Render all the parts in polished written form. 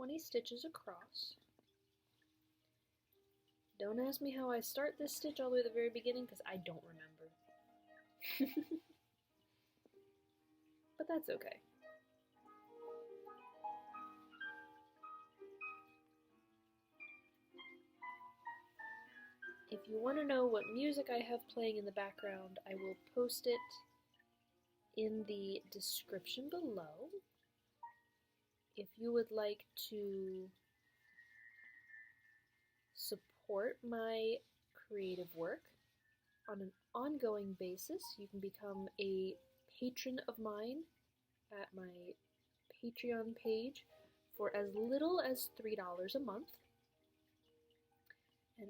20 stitches across. Don't ask me how I start this stitch all the way at the very beginning because I don't remember. But that's okay. If you want to know what music I have playing in the background, I will post it in the description below. If you would like to support my creative work on an ongoing basis, you can become a patron of mine at my Patreon page for as little as $3 a month. And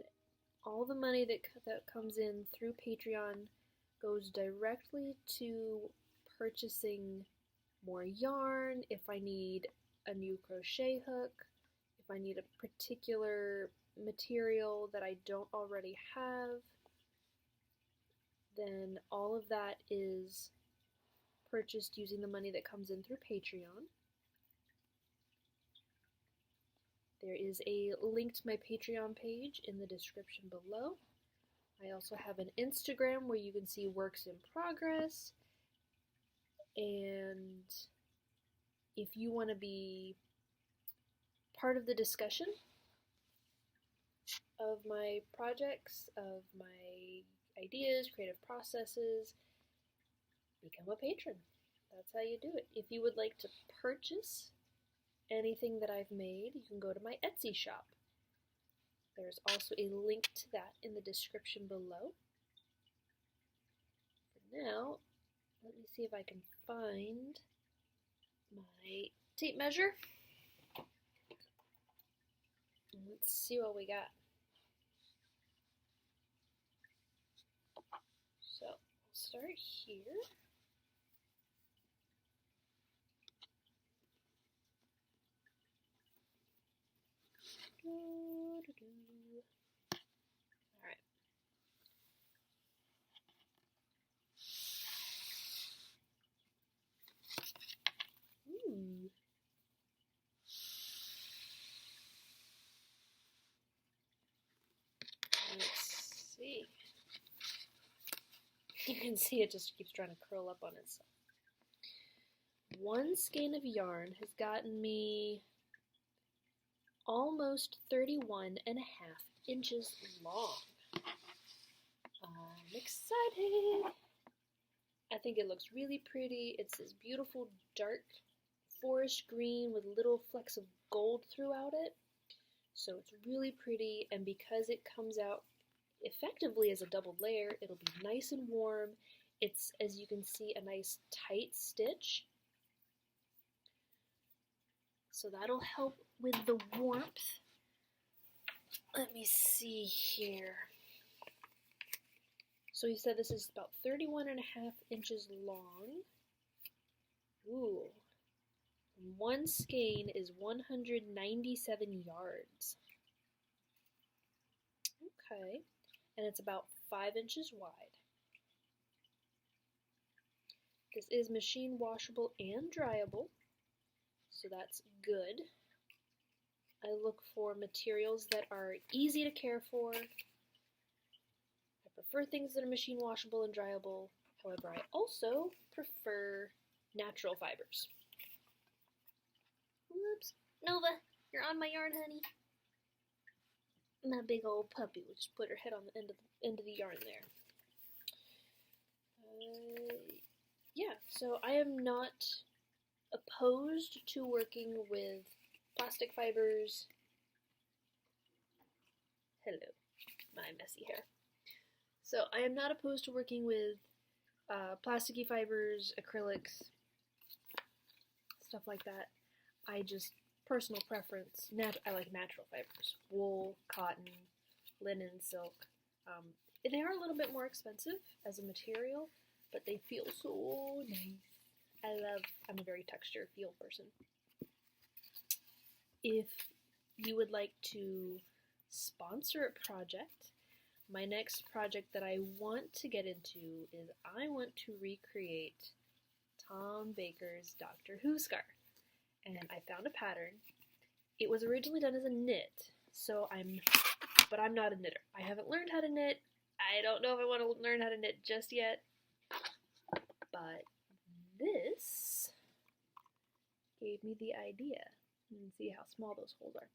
all the money that comes in through Patreon goes directly to purchasing more yarn, if I need a new crochet hook, if I need a particular material that I don't already have, then all of that is purchased using the money that comes in through Patreon. There is a link to my Patreon page in the description below. I also have an Instagram where you can see works in progress, and if you want to be part of the discussion of my projects, of my ideas, creative processes, become a patron. That's how you do it. If you would like to purchase anything that I've made, you can go to my Etsy shop. There's also a link to that in the description below. For now, let me see if I can find my tape measure. Let's see what we got. So, I'll start here. Alright. Ooh. Let's see. You can see it just keeps trying to curl up on itself. One skein of yarn has gotten me almost 31 and a half inches long. I'm excited. I think it looks really pretty. It's this beautiful dark forest green with little flecks of gold throughout it. So it's really pretty, and because it comes out effectively as a double layer, it'll be nice and warm. It's, as you can see, a nice tight stitch. So that'll help with the warmth. Let me see here. So he said this is about 31 and a half inches long. Ooh. One skein is 197 yards. Okay. And it's about 5 inches wide. This is machine washable and dryable, so that's good. I look for materials that are easy to care for. I prefer things that are machine washable and dryable. However, I also prefer natural fibers. Whoops. Nova, you're on my yarn, honey. My big old puppy will just put her head on the end of the yarn there. Yeah, so I am not opposed to working with plastic fibers. Hello, my messy hair. So I am not opposed to working with plasticky fibers, acrylics, stuff like that. I just, personal preference, I like natural fibers. Wool, cotton, linen, silk. They are a little bit more expensive as a material, but they feel so nice. I'm a very texture feel person. If you would like to sponsor a project, my next project that I want to get into is I want to recreate Tom Baker's Doctor Who scarf. And I found a pattern, it was originally done as a knit, but I'm not a knitter. I haven't learned how to knit. I don't know if I want to learn how to knit just yet, but this gave me the idea. You can see how small those holes are.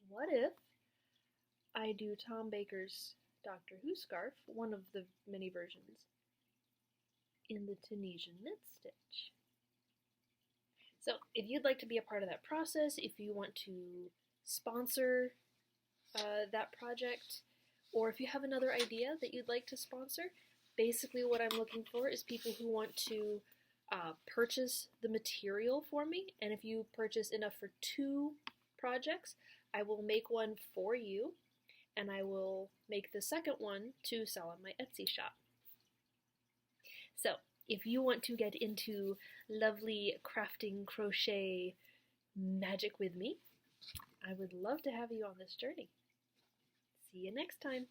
What if I do Tom Baker's Doctor Who scarf, one of the many versions, in the Tunisian knit stitch? So if you'd like to be a part of that process, if you want to sponsor that project, or if you have another idea that you'd like to sponsor, basically what I'm looking for is people who want to purchase the material for me, and if you purchase enough for 2 projects, I will make one for you, and I will make the second one to sell on my Etsy shop. So if you want to get into lovely crafting crochet magic with me, I would love to have you on this journey. See you next time.